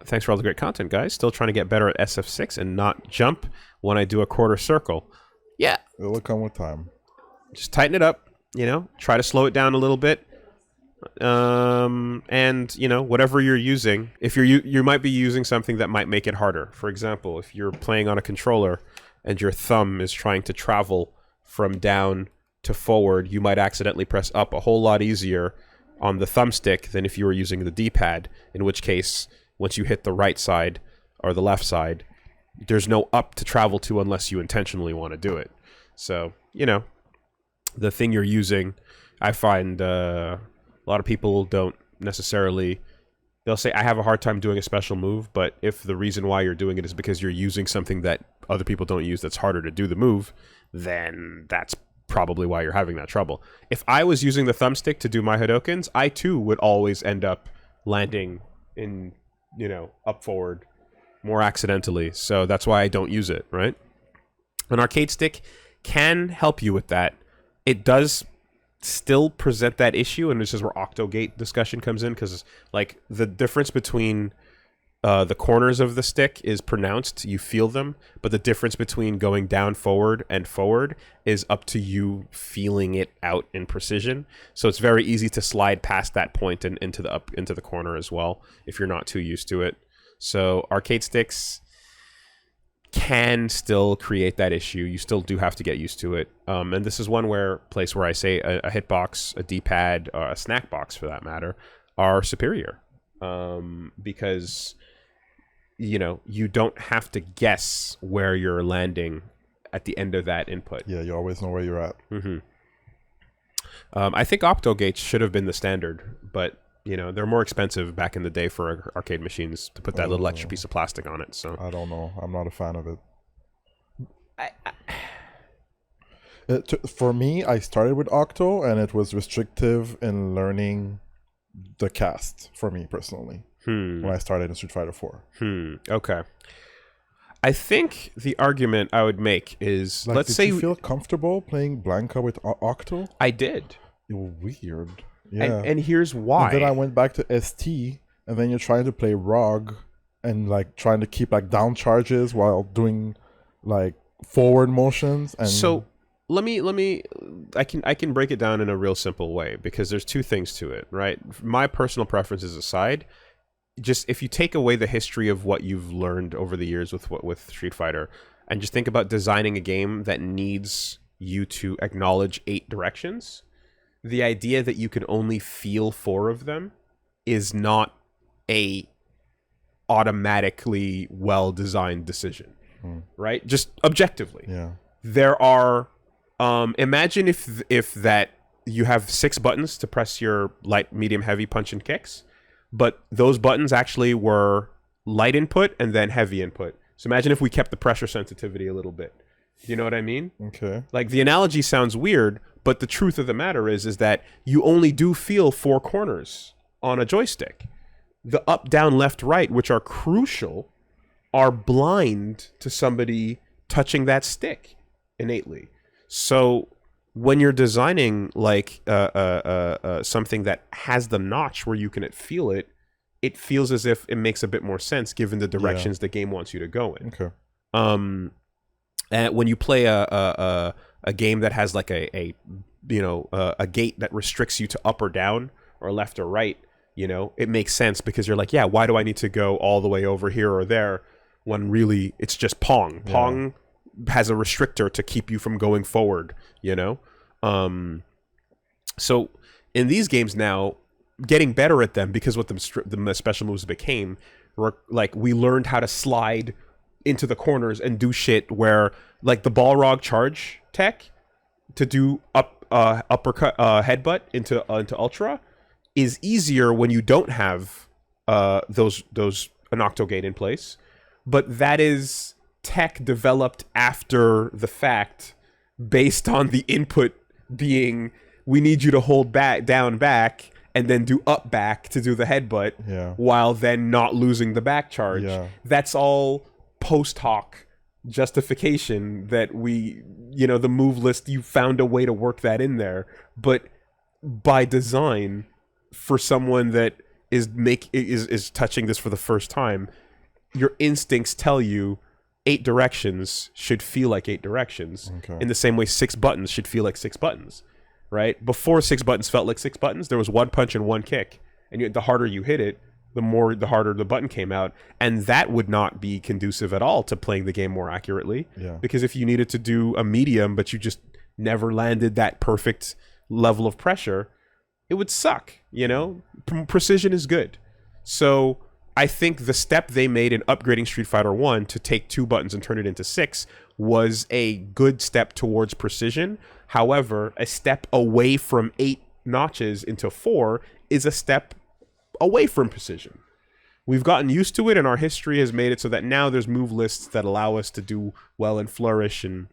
Thanks for all the great content, guys. Still trying to get better at SF6 and not jump when I do a quarter circle. Yeah. It'll come with time. Just tighten it up, try to slow it down a little bit. And, whatever you're using, if you might be using something that might make it harder. For example, if you're playing on a controller and your thumb is trying to travel from down to forward, you might accidentally press up a whole lot easier on the thumbstick than if you were using the D-pad, in which case, once you hit the right side or the left side, there's no up to travel to unless you intentionally want to do it. So, the thing you're using, I find a lot of people don't necessarily... They'll say, I have a hard time doing a special move, but if the reason why you're doing it is because you're using something that other people don't use that's harder to do the move, then that's probably why you're having that trouble. If I was using the thumbstick to do my Hadokens, I too would always end up landing in, up forward more accidentally. So that's why I don't use it, right? An arcade stick can help you with that. It does still present that issue, and this is where Octogate discussion comes in, because like the difference between the corners of the stick is pronounced, you feel them, but the difference between going down forward and forward is up to you feeling it out in precision. So it's very easy to slide past that point and into the corner as well if you're not too used to it. So arcade sticks can still create that issue. You still do have to get used to it. And this is one place where I say a hitbox, a D-pad, or a snack box for that matter, are superior. Because you don't have to guess where you're landing at the end of that input. Yeah, you always know where you're at. Mm-hmm. I think Octogates should have been the standard, but they're more expensive back in the day for arcade machines to put that little extra piece of plastic on it. So I don't know. I'm not a fan of it. For me, I started with Octo, and it was restrictive in learning the cast for me personally. When I started in Street Fighter 4. Okay. I think the argument I would make is, Like, let's say you feel comfortable playing Blanca with Octo? I did. Weird. Yeah. And here's why. And then I went back to ST, and then you're trying to play ROG and like trying to keep like down charges while doing like forward motions. And so I can break it down in a real simple way, because there's two things to it, right? My personal preferences aside, just if you take away the history of what you've learned over the years with Street Fighter, and just think about designing a game that needs you to acknowledge 8 directions, the idea that you can only feel 4 of them is not a automatically well-designed decision, right? Just objectively. Yeah. There are, imagine if that you have 6 buttons to press your light, medium, heavy punch and kicks, but those buttons actually were light input and then heavy input. So imagine if we kept the pressure sensitivity a little bit. You know what I mean? Okay. Like, the analogy sounds weird, but the truth of the matter is that you only do feel 4 corners on a joystick. The up, down, left, right, which are crucial, are blind to somebody touching that stick innately. So when you're designing like something that has the notch where you can feel it, it feels as if it makes a bit more sense given the directions the game wants you to go in. Okay. And when you play a game that has like a gate that restricts you to up or down or left or right, it makes sense, because you're like, yeah, why do I need to go all the way over here or there when really it's just Pong? Yeah. Pong has a restrictor to keep you from going forward, So in these games now, getting better at them, because what the special moves became, like, we learned how to slide into the corners and do shit where, like, the Balrog charge tech to do uppercut headbutt into Ultra is easier when you don't have those an Octogate in place, but that is tech developed after the fact based on the input being, we need you to hold down back and then do up back to do the headbutt, while then not losing the back charge. Yeah. That's all post hoc justification that the move list, you found a way to work that in there. But by design, for someone that is touching this for the first time, your instincts tell you 8 directions should feel like 8 directions. Okay. In the same way 6 buttons should feel like 6 buttons, right? Before 6 buttons felt like 6 buttons, there was 1 punch and 1 kick. And the harder you hit it, the harder the button came out. And that would not be conducive at all to playing the game more accurately. Yeah. Because if you needed to do a medium, but you just never landed that perfect level of pressure, it would suck, you know? Precision is good. So I think the step they made in upgrading Street Fighter 1 to take 2 buttons and turn it into 6 was a good step towards precision. However, a step away from 8 notches into 4 is a step away from precision. We've gotten used to it, and our history has made it so that now there's move lists that allow us to do well and flourish and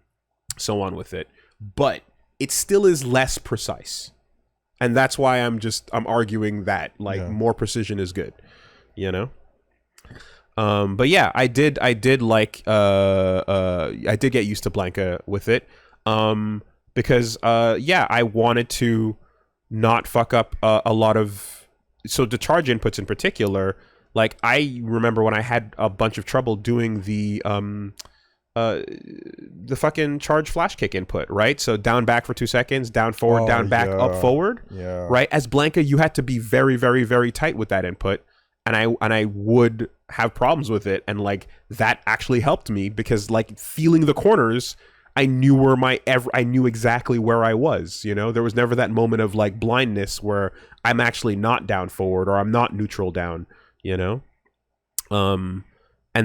so on with it. But it still is less precise. And that's why I'm arguing that more precision is good, you know? But yeah, I did like I did get used to Blanca with it. Because I wanted to not fuck up a lot of, so the charge inputs in particular. Like, I remember when I had a bunch of trouble doing the fucking charge flash kick input, right? So down back for 2 seconds, down forward, down back, up forward. Yeah. Right? As Blanca, you had to be very, very, very tight with that input. And I would have problems with it. And like, that actually helped me because like feeling the corners, I knew I knew exactly where I was, you know? There was never that moment of like blindness where I'm actually not down forward or I'm not neutral down, you know? And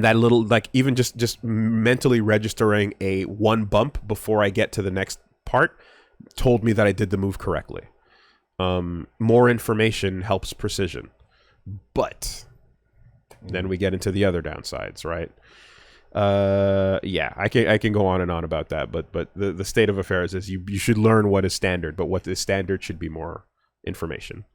that little, like, even just mentally registering a 1 bump before I get to the next part told me that I did the move correctly. More information helps precision. But then we get into the other downsides, right? I can go on and on about that, but the state of affairs is you should learn what is standard, but what is standard should be more information.